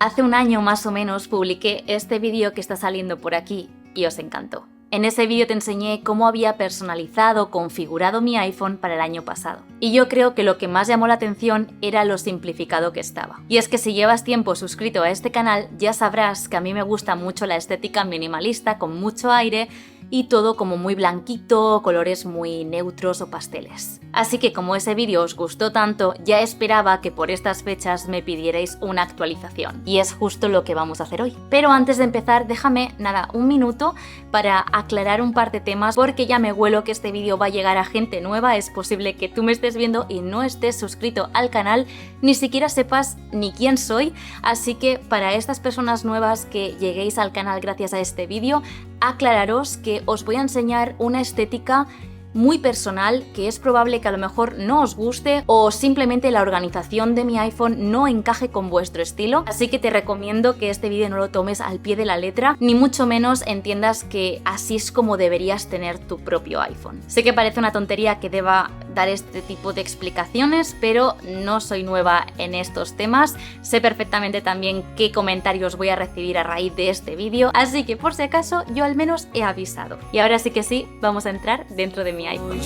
Hace un año más o menos publiqué este vídeo que está saliendo por aquí y os encantó. En ese vídeo te enseñé cómo había personalizado, configurado mi iPhone para el año pasado. Y yo creo que lo que más llamó la atención era lo simplificado que estaba. Y es que si llevas tiempo suscrito a este canal, ya sabrás que a mí me gusta mucho la estética minimalista, con mucho aire y todo como muy blanquito, colores muy neutros o pasteles. Así que como ese vídeo os gustó tanto, ya esperaba que por estas fechas me pidierais una actualización. Y es justo lo que vamos a hacer hoy. Pero antes de empezar, déjame, un minuto para aclarar un par de temas, porque ya me huelo que este vídeo va a llegar a gente nueva. Es posible que tú me estés viendo y no estés suscrito al canal, ni siquiera sepas ni quién soy. Así que para estas personas nuevas que lleguéis al canal gracias a este vídeo, aclararos que os voy a enseñar una estética muy personal, que es probable que a lo mejor no os guste o simplemente la organización de mi iPhone no encaje con vuestro estilo, así que te recomiendo que este vídeo no lo tomes al pie de la letra, ni mucho menos entiendas que así es como deberías tener tu propio iPhone. Sé que parece una tontería que deba dar este tipo de explicaciones, pero no soy nueva en estos temas, sé perfectamente también qué comentarios voy a recibir a raíz de este vídeo, así que por si acaso yo al menos he avisado. Y ahora sí que sí, vamos a entrar dentro de mi iPhone.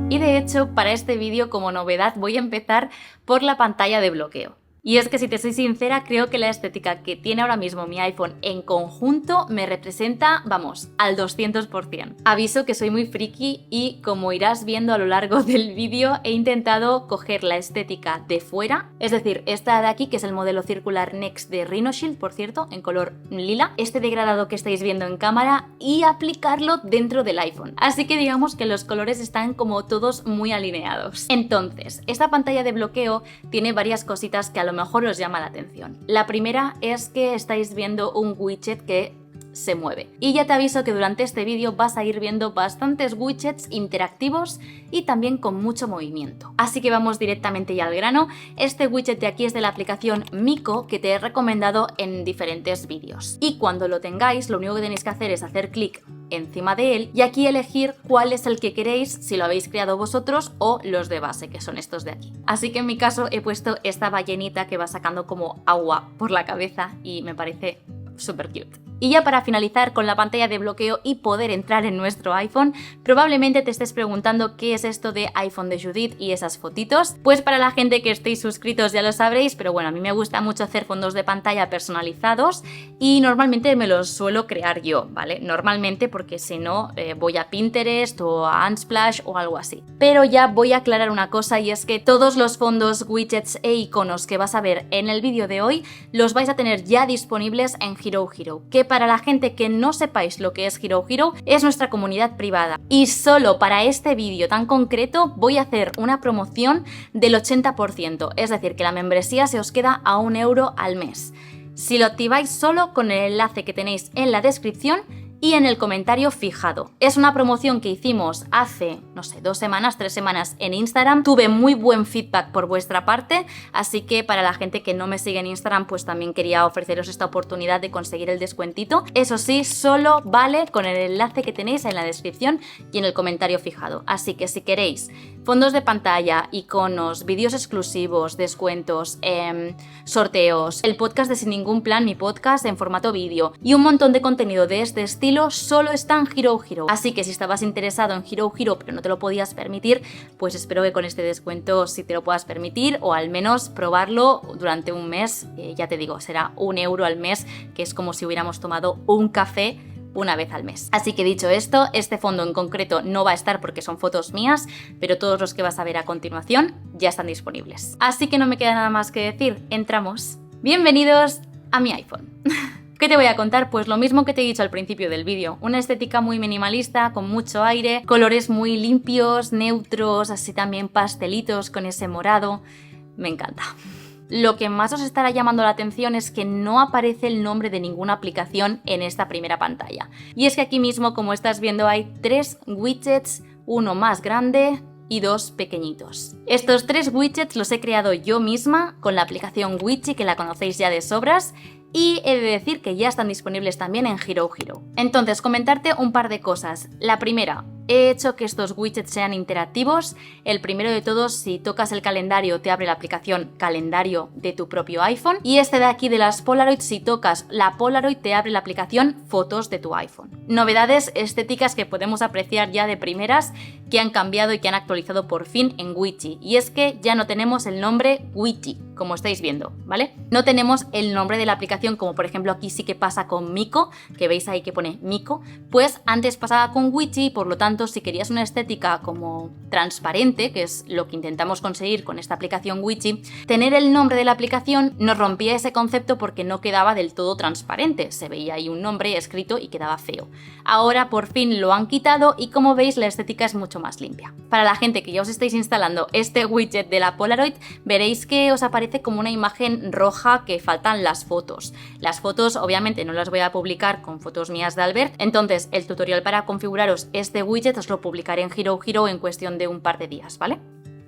Y de hecho, para este vídeo como novedad voy a empezar por la pantalla de bloqueo. Y es que si te soy sincera, creo que la estética que tiene ahora mismo mi iPhone en conjunto me representa, vamos, al 200%. Aviso que soy muy friki y, como irás viendo a lo largo del vídeo, he intentado coger la estética de fuera, es decir, esta de aquí, que es el modelo circular Next de Rhinoshield, por cierto, en color lila, este degradado que estáis viendo en cámara, y aplicarlo dentro del iPhone. Así que digamos que los colores están como todos muy alineados. Entonces, esta pantalla de bloqueo tiene varias cositas que a lo mejor os llama la atención. La primera es que estáis viendo un widget que se mueve. Y ya te aviso que durante este vídeo vas a ir viendo bastantes widgets interactivos y también con mucho movimiento. Así que vamos directamente ya al grano. Este widget de aquí es de la aplicación Miko, que te he recomendado en diferentes vídeos. Y cuando lo tengáis, lo único que tenéis que hacer es hacer clic encima de él y aquí elegir cuál es el que queréis, si lo habéis creado vosotros o los de base, que son estos de aquí. Así que en mi caso he puesto esta ballenita que va sacando como agua por la cabeza y me parece súper cute. Y ya para finalizar con la pantalla de bloqueo y poder entrar en nuestro iPhone, probablemente te estés preguntando qué es esto de iPhone de Judith y esas fotitos. Pues para la gente que estéis suscritos ya lo sabréis, pero bueno, a mí me gusta mucho hacer fondos de pantalla personalizados y normalmente me los suelo crear yo, ¿vale? Normalmente, porque si no voy a Pinterest o a Unsplash o algo así. Pero ya voy a aclarar una cosa, y es que todos los fondos, widgets e iconos que vas a ver en el vídeo de hoy los vais a tener ya disponibles en Hero Hero, que para la gente que no sepáis lo que es Hero Hero, es nuestra comunidad privada. Y solo para este vídeo tan concreto voy a hacer una promoción del 80%, es decir, que la membresía se os queda a 1 euro al mes. Si lo activáis solo con el enlace que tenéis en la descripción y en el comentario fijado. Es una promoción que hicimos hace, no sé, 2 semanas, 3 semanas en Instagram. Tuve muy buen feedback por vuestra parte, así que para la gente que no me sigue en Instagram, pues también quería ofreceros esta oportunidad de conseguir el descuentito. Eso sí, solo vale con el enlace que tenéis en la descripción y en el comentario fijado. Así que si queréis fondos de pantalla, iconos, vídeos exclusivos, descuentos, sorteos, el podcast de Sin Ningún Plan, mi podcast en formato vídeo y un montón de contenido de este estilo, solo está en Hero Hero. Así que si estabas interesado en Hero Hero pero no te lo podías permitir, pues espero que con este descuento sí te lo puedas permitir, o al menos probarlo durante un mes. Ya te digo, será 1 euro al mes, que es como si hubiéramos tomado un café una vez al mes. Así que dicho esto, este fondo en concreto no va a estar porque son fotos mías, pero todos los que vas a ver a continuación ya están disponibles. Así que no me queda nada más que decir, entramos. Bienvenidos a mi iPhone. ¿Qué te voy a contar? Pues lo mismo que te he dicho al principio del vídeo, una estética muy minimalista, con mucho aire, colores muy limpios, neutros, así también pastelitos con ese morado. Me encanta. Lo que más os estará llamando la atención es que no aparece el nombre de ninguna aplicación en esta primera pantalla. Y es que aquí mismo, como estás viendo, hay 3 widgets, uno más grande y 2 pequeñitos. Estos 3 widgets los he creado yo misma con la aplicación Widgy, que la conocéis ya de sobras, y he de decir que ya están disponibles también en Hero Hero. Entonces, comentarte un par de cosas. La primera, he hecho que estos widgets sean interactivos. El primero de todos, si tocas el calendario, te abre la aplicación Calendario de tu propio iPhone. Y este de aquí de las Polaroid, si tocas la Polaroid, te abre la aplicación Fotos de tu iPhone. Novedades estéticas que podemos apreciar ya de primeras, que han cambiado y que han actualizado por fin en Widgy. Y es que ya no tenemos el nombre Widgy, como estáis viendo, ¿vale? No tenemos el nombre de la aplicación, como por ejemplo aquí sí que pasa con Mico, que veis ahí que pone Mico. Pues antes pasaba con Widgy y por lo tanto, si querías una estética como transparente, que es lo que intentamos conseguir con esta aplicación Widgy, tener el nombre de la aplicación nos rompía ese concepto porque no quedaba del todo transparente, se veía ahí un nombre escrito y quedaba feo. Ahora por fin lo han quitado y como veis la estética es mucho más limpia. Para la gente que ya os estáis instalando este widget de la Polaroid, veréis que os aparece como una imagen roja que faltan las fotos. Las fotos obviamente no las voy a publicar con fotos mías de Albert, entonces el tutorial para configuraros este widget os lo publicaré en Hero Hero en cuestión de un par de días, ¿vale?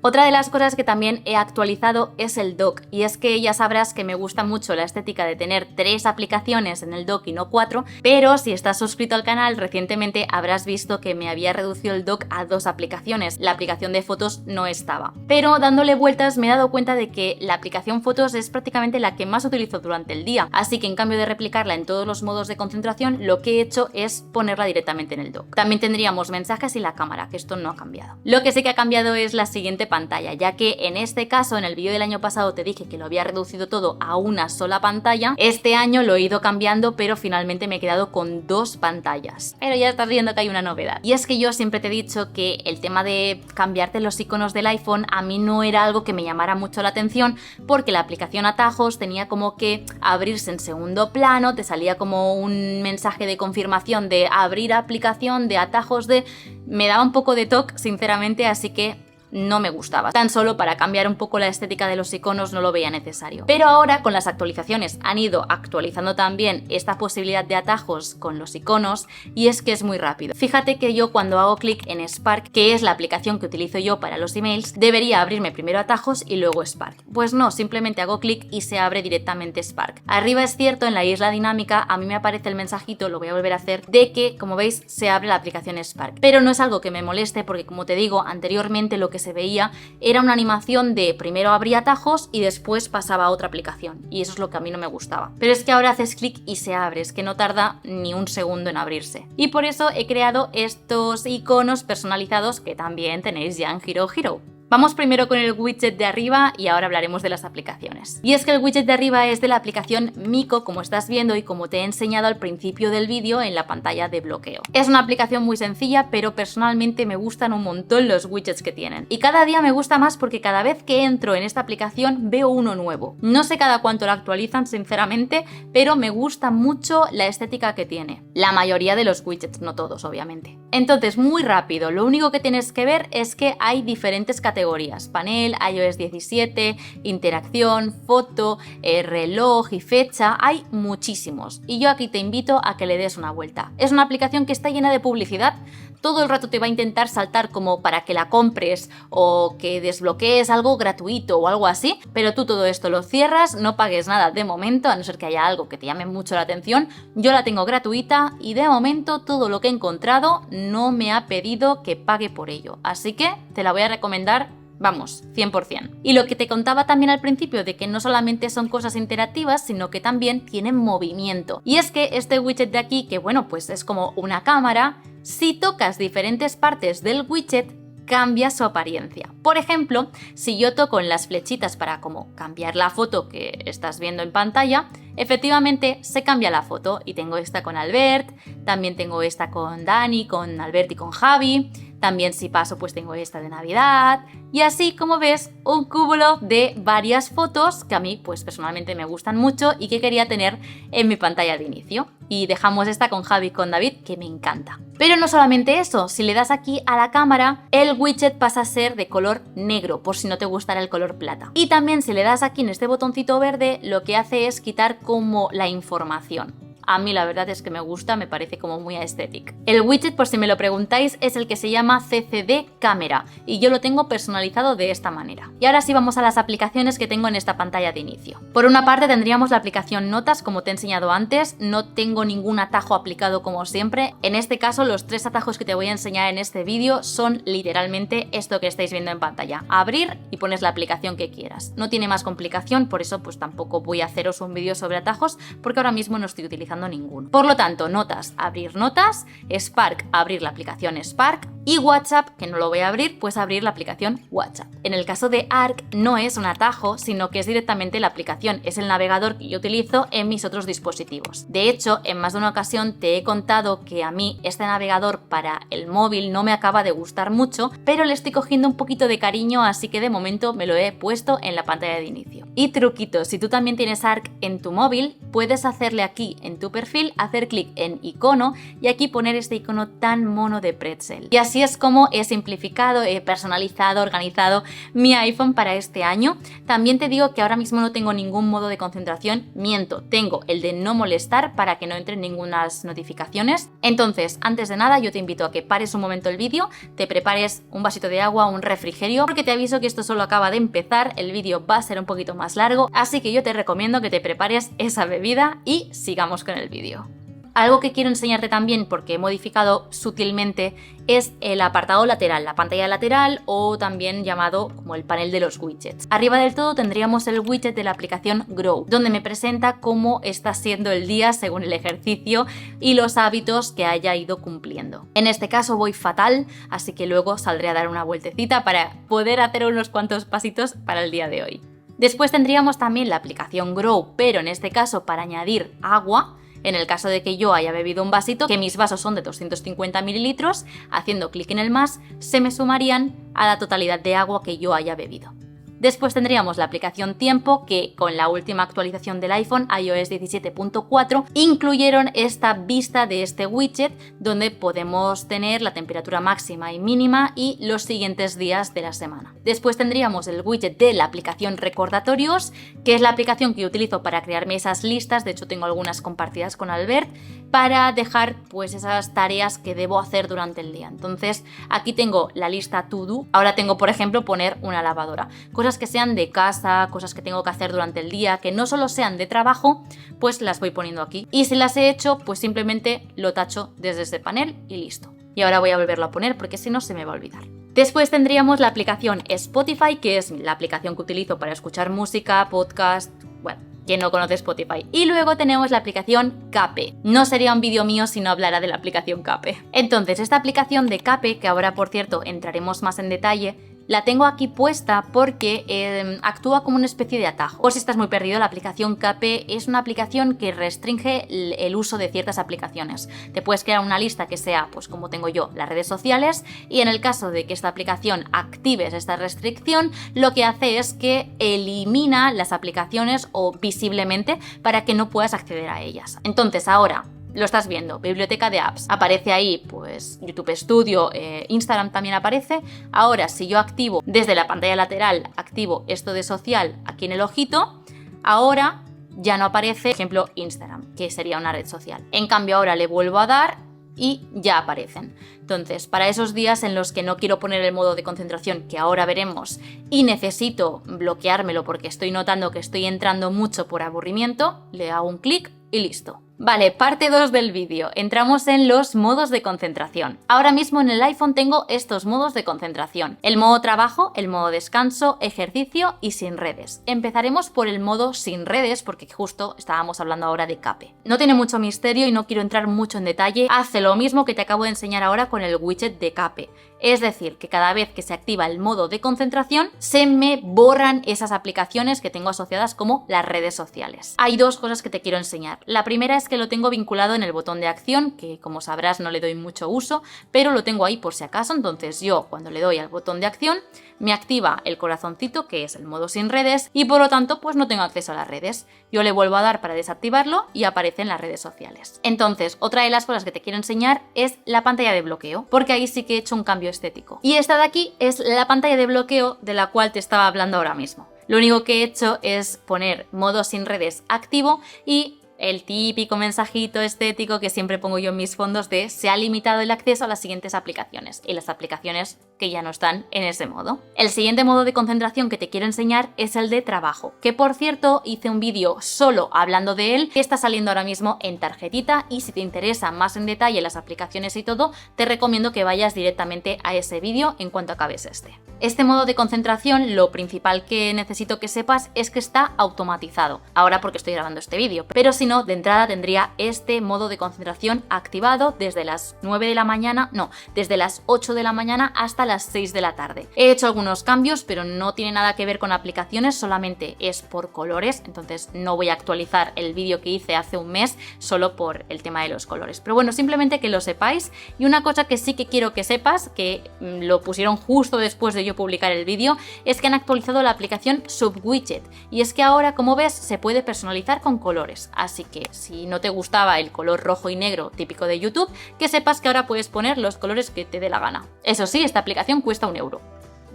Otra de las cosas que también he actualizado es el dock, y es que ya sabrás que me gusta mucho la estética de tener 3 aplicaciones en el dock y no 4, pero si estás suscrito al canal recientemente habrás visto que me había reducido el dock a 2 aplicaciones, la aplicación de fotos no estaba. Pero dándole vueltas me he dado cuenta de que la aplicación fotos es prácticamente la que más utilizo durante el día, así que en cambio de replicarla en todos los modos de concentración, lo que he hecho es ponerla directamente en el dock. También tendríamos mensajes y la cámara, que esto no ha cambiado. Lo que sí que ha cambiado es la siguiente pantalla, ya que en este caso, en el vídeo del año pasado te dije que lo había reducido todo a una sola pantalla. Este año lo he ido cambiando, pero finalmente me he quedado con 2 pantallas. Pero ya estás viendo que hay una novedad. Y es que yo siempre te he dicho que el tema de cambiarte los iconos del iPhone a mí no era algo que me llamara mucho la atención, porque la aplicación Atajos tenía como que abrirse en segundo plano, te salía como un mensaje de confirmación de abrir aplicación de Atajos de... Me daba un poco de toque, sinceramente, así que no me gustaba. Tan solo para cambiar un poco la estética de los iconos no lo veía necesario. Pero ahora con las actualizaciones han ido actualizando también esta posibilidad de atajos con los iconos y es que es muy rápido. Fíjate que yo cuando hago clic en Spark, que es la aplicación que utilizo yo para los emails, debería abrirme primero atajos y luego Spark. Pues no, simplemente hago clic y se abre directamente Spark. Arriba es cierto, en la isla dinámica a mí me aparece el mensajito, lo voy a volver a hacer, de que como veis se abre la aplicación Spark. Pero no es algo que me moleste porque como te digo, anteriormente lo que se veía era una animación de primero abría atajos y después pasaba a otra aplicación y eso es lo que a mí no me gustaba. Pero es que ahora haces clic y se abre, es que no tarda ni un segundo en abrirse. Y por eso he creado estos iconos personalizados que también tenéis ya en Hero Hero. Vamos primero con el widget de arriba y ahora hablaremos de las aplicaciones. Y es que el widget de arriba es de la aplicación Mico, como estás viendo y como te he enseñado al principio del vídeo en la pantalla de bloqueo. Es una aplicación muy sencilla, pero personalmente me gustan un montón los widgets que tienen. Y cada día me gusta más porque cada vez que entro en esta aplicación veo uno nuevo. No sé cada cuánto la actualizan, sinceramente, pero me gusta mucho la estética que tiene. La mayoría de los widgets, no todos, obviamente. Entonces, muy rápido, lo único que tienes que ver es que hay diferentes categorías: panel, iOS 17, interacción, foto, reloj y fecha. Hay muchísimos y yo aquí te invito a que le des una vuelta. Es una aplicación que está llena de publicidad, todo el rato te va a intentar saltar como para que la compres o que desbloquees algo gratuito o algo así, pero tú todo esto lo cierras, no pagues nada de momento, a no ser que haya algo que te llame mucho la atención. Yo la tengo gratuita y de momento todo lo que he encontrado no me ha pedido que pague por ello, así que te la voy a recomendar. Vamos, 100%. Y lo que te contaba también al principio de que no solamente son cosas interactivas, sino que también tienen movimiento. Y es que este widget de aquí, que bueno, pues es como una cámara, si tocas diferentes partes del widget, cambia su apariencia. Por ejemplo, si yo toco en las flechitas para como cambiar la foto que estás viendo en pantalla, efectivamente se cambia la foto y tengo esta con Albert, también tengo esta con Dani, con Albert y con Javi, también si paso pues tengo esta de Navidad y así, como ves, un cúmulo de varias fotos que a mí pues personalmente me gustan mucho y que quería tener en mi pantalla de inicio. Y dejamos esta con Javi y con David, que me encanta. Pero no solamente eso, si le das aquí a la cámara, el widget pasa a ser de color negro, por si no te gustara el color plata. Y también si le das aquí en este botoncito verde, lo que hace es quitar como la información. A mí la verdad es que me gusta, me parece como muy aesthetic. El widget, por si me lo preguntáis, es el que se llama CCD Cámara y yo lo tengo personalizado de esta manera. Y ahora sí vamos a las aplicaciones que tengo en esta pantalla de inicio. Por una parte tendríamos la aplicación Notas, como te he enseñado antes. No tengo ningún atajo aplicado como siempre. En este caso, los 3 atajos que te voy a enseñar en este vídeo son literalmente esto que estáis viendo en pantalla. Abrir y pones la aplicación que quieras. No tiene más complicación, por eso pues tampoco voy a haceros un vídeo sobre atajos porque ahora mismo no estoy utilizando ninguno. Por lo tanto, Notas, abrir Notas, Spark, abrir la aplicación Spark y WhatsApp, que no lo voy a abrir, pues abrir la aplicación WhatsApp. En el caso de Arc no es un atajo, sino que es directamente la aplicación, es el navegador que yo utilizo en mis otros dispositivos. De hecho, en más de una ocasión te he contado que a mí este navegador para el móvil no me acaba de gustar mucho, pero le estoy cogiendo un poquito de cariño, así que de momento me lo he puesto en la pantalla de inicio. Y truquito, si tú también tienes Arc en tu móvil, puedes hacerle aquí en tu perfil, hacer clic en icono y aquí poner este icono tan mono de pretzel. Y así es como he simplificado, he personalizado, organizado mi iPhone para este año. También te digo que ahora mismo no tengo ningún modo de concentración, miento, tengo el de no molestar para que no entren ninguna notificaciones. Entonces, antes de nada, yo te invito a que pares un momento el vídeo, te prepares un vasito de agua, un refrigerio, porque te aviso que esto solo acaba de empezar, el vídeo va a ser un poquito más largo, así que yo te recomiendo que te prepares esa bebida y sigamos con el vídeo. Algo que quiero enseñarte también, porque he modificado sutilmente, es el apartado lateral, la pantalla lateral o también llamado como el panel de los widgets. Arriba del todo tendríamos el widget de la aplicación Grow, donde me presenta cómo está siendo el día según el ejercicio y los hábitos que haya ido cumpliendo. En este caso voy fatal, así que luego saldré a dar una vueltecita para poder hacer unos cuantos pasitos para el día de hoy. Después tendríamos también la aplicación Grow, pero en este caso para añadir agua. En el caso de que yo haya bebido un vasito, que mis vasos son de 250 mililitros, haciendo clic en el más, se me sumarían a la totalidad de agua que yo haya bebido. Después tendríamos la aplicación Tiempo, que con la última actualización del iPhone, iOS 17.4, incluyeron esta vista de este widget donde podemos tener la temperatura máxima y mínima y los siguientes días de la semana. Después tendríamos el widget de la aplicación Recordatorios, que es la aplicación que yo utilizo para crearme esas listas, de hecho tengo algunas compartidas con Albert, para dejar pues esas tareas que debo hacer durante el día. Entonces aquí tengo la lista To Do, ahora tengo por ejemplo poner una lavadora, cosas que sean de casa, cosas que tengo que hacer durante el día, que no solo sean de trabajo, pues las voy poniendo aquí. Y si las he hecho, pues simplemente lo tacho desde este panel y listo. Y ahora voy a volverlo a poner porque si no se me va a olvidar. Después tendríamos la aplicación Spotify, que es la aplicación que utilizo para escuchar música, podcast, bueno, quien no conoce Spotify. Y luego tenemos la aplicación Cape. No sería un vídeo mío si no hablara de la aplicación Cape. Entonces, esta aplicación de Cape, que ahora por cierto entraremos más en detalle, la tengo aquí puesta porque actúa como una especie de atajo. Por si estás muy perdido, la aplicación Cape es una aplicación que restringe el uso de ciertas aplicaciones. Te puedes crear una lista que sea, pues como tengo yo, las redes sociales, y en el caso de que esta aplicación actives esta restricción, lo que hace es que elimina las aplicaciones o visiblemente para que no puedas acceder a ellas. Entonces ahora lo estás viendo, biblioteca de apps, aparece ahí pues YouTube Studio, Instagram también aparece. Ahora si yo activo desde la pantalla lateral, activo esto de social aquí en el ojito, ahora ya no aparece, por ejemplo, Instagram, que sería una red social. En cambio ahora le vuelvo a dar y ya aparecen. Entonces, para esos días en los que no quiero poner el modo de concentración, que ahora veremos, y necesito bloqueármelo porque estoy notando que estoy entrando mucho por aburrimiento, le hago un clic y listo. Vale, parte 2 del vídeo. Entramos en los modos de concentración. Ahora mismo en el iPhone tengo estos modos de concentración. El modo trabajo, el modo descanso, ejercicio y sin redes. Empezaremos por el modo sin redes porque justo estábamos hablando ahora de Cape. No tiene mucho misterio y no quiero entrar mucho en detalle. Hace lo mismo que te acabo de enseñar ahora con el widget de Cape. Es decir, que cada vez que se activa el modo de concentración, se me borran esas aplicaciones que tengo asociadas como las redes sociales. Hay dos cosas que te quiero enseñar. La primera es que lo tengo vinculado en el botón de acción, que como sabrás no le doy mucho uso, pero lo tengo ahí por si acaso. Entonces yo cuando le doy al botón de acción me activa el corazoncito, que es el modo sin redes, y por lo tanto pues no tengo acceso a las redes. Yo le vuelvo a dar para desactivarlo y aparecen las redes sociales. Entonces, otra de las cosas que te quiero enseñar es la pantalla de bloqueo, porque ahí sí que he hecho un cambio estético. Y esta de aquí es la pantalla de bloqueo de la cual te estaba hablando ahora mismo. Lo único que he hecho es poner modo sin redes activo y el típico mensajito estético que siempre pongo yo en mis fondos de se ha limitado el acceso a las siguientes aplicaciones y las aplicaciones que ya no están en ese modo. El siguiente modo de concentración que te quiero enseñar es el de trabajo, que por cierto hice un vídeo solo hablando de él que está saliendo ahora mismo en tarjetita, y si te interesa más en detalle las aplicaciones y todo, te recomiendo que vayas directamente a ese vídeo en cuanto acabes este. Este modo de concentración, lo principal que necesito que sepas es que está automatizado, ahora porque estoy grabando este vídeo, pero si no, de entrada tendría este modo de concentración activado desde las 9 de la mañana, no, desde las 8 de la mañana hasta las 6 de la tarde. He hecho algunos cambios, pero no tiene nada que ver con aplicaciones, solamente es por colores, entonces no voy a actualizar el vídeo que hice hace un mes solo por el tema de los colores. Pero bueno, simplemente que lo sepáis. Y una cosa que sí que quiero que sepas, que lo pusieron justo después de yo publicar el vídeo, es que han actualizado la aplicación Subwidget, y es que ahora, como ves, se puede personalizar con colores, así que si no te gustaba el color rojo y negro típico de YouTube, que sepas que ahora puedes poner los colores que te dé la gana. Eso sí, esta aplicación cuesta 1 euro.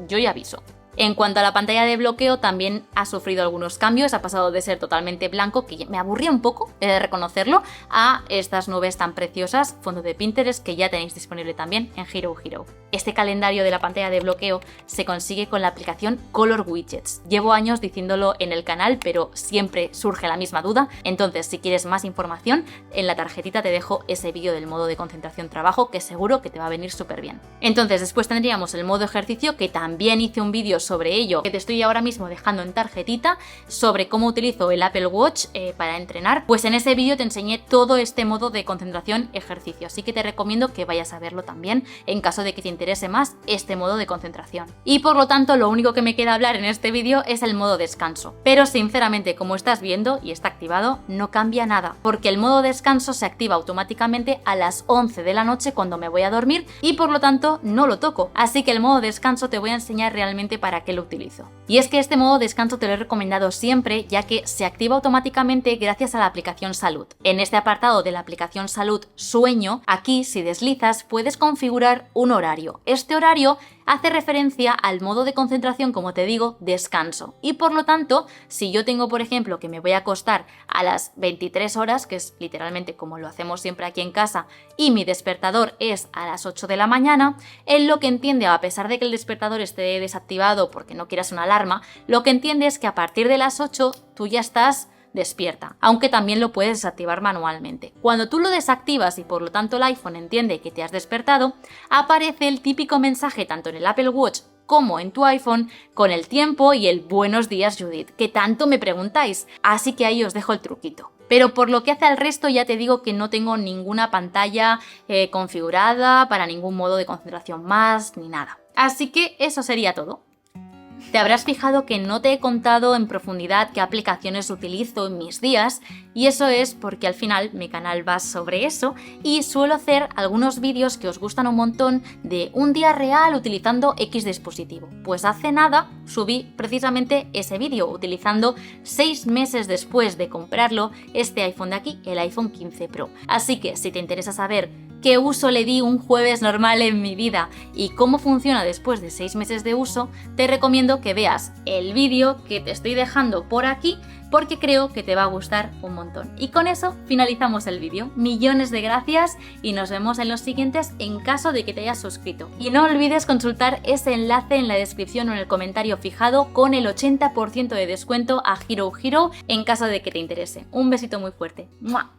Yo ya aviso. En cuanto a la pantalla de bloqueo, también ha sufrido algunos cambios, ha pasado de ser totalmente blanco, que me aburría un poco, he de reconocerlo, a estas nubes tan preciosas, fondo de Pinterest, que ya tenéis disponible también en Hero Hero. Este calendario de la pantalla de bloqueo se consigue con la aplicación Color Widgets. Llevo años diciéndolo en el canal, pero siempre surge la misma duda, entonces si quieres más información, en la tarjetita te dejo ese vídeo del modo de concentración trabajo, que seguro que te va a venir súper bien. Entonces después tendríamos el modo ejercicio, que también hice un vídeo sobre ello, que te estoy ahora mismo dejando en tarjetita, sobre cómo utilizo el Apple Watch para entrenar. Pues en ese vídeo te enseñé todo este modo de concentración ejercicio, así que te recomiendo que vayas a verlo también en caso de que te interese más este modo de concentración. Y por lo tanto, lo único que me queda hablar en este vídeo es el modo descanso, pero sinceramente, como estás viendo y está activado, no cambia nada, porque el modo descanso se activa automáticamente a las 11 de la noche cuando me voy a dormir, y por lo tanto no lo toco, así que el modo descanso te voy a enseñar realmente para qué lo utilizo. Y es que este modo descanso te lo he recomendado siempre, ya que se activa automáticamente gracias a la aplicación Salud. En este apartado de la aplicación Salud Sueño, aquí si deslizas puedes configurar un horario. Este horario hace referencia al modo de concentración, como te digo, descanso. Y por lo tanto, si yo tengo, por ejemplo, que me voy a acostar a las 23 horas, que es literalmente como lo hacemos siempre aquí en casa, y mi despertador es a las 8 de la mañana, él lo que entiende, a pesar de que el despertador esté desactivado porque no quieras una alarma, lo que entiende es que a partir de las 8 tú ya estás despierta, aunque también lo puedes desactivar manualmente. Cuando tú lo desactivas y por lo tanto el iPhone entiende que te has despertado, aparece el típico mensaje tanto en el Apple Watch como en tu iPhone con el tiempo y el buenos días Judith, que tanto me preguntáis, así que ahí os dejo el truquito. Pero por lo que hace al resto, ya te digo que no tengo ninguna pantalla configurada para ningún modo de concentración más ni nada. Así que eso sería todo. Te habrás fijado que no te he contado en profundidad qué aplicaciones utilizo en mis días, y eso es porque al final mi canal va sobre eso y suelo hacer algunos vídeos que os gustan un montón de un día real utilizando X dispositivo. Pues hace nada subí precisamente ese vídeo utilizando 6 meses después de comprarlo este iPhone de aquí, el iPhone 15 Pro. Así que si te interesa saber qué uso le di un jueves normal en mi vida y cómo funciona después de 6 meses de uso, te recomiendo que veas el vídeo que te estoy dejando por aquí, porque creo que te va a gustar un montón. Y con eso finalizamos el vídeo. Millones de gracias y nos vemos en los siguientes en caso de que te hayas suscrito. Y no olvides consultar ese enlace en la descripción o en el comentario fijado con el 80% de descuento a Hero Hero en caso de que te interese. Un besito muy fuerte. ¡Mua!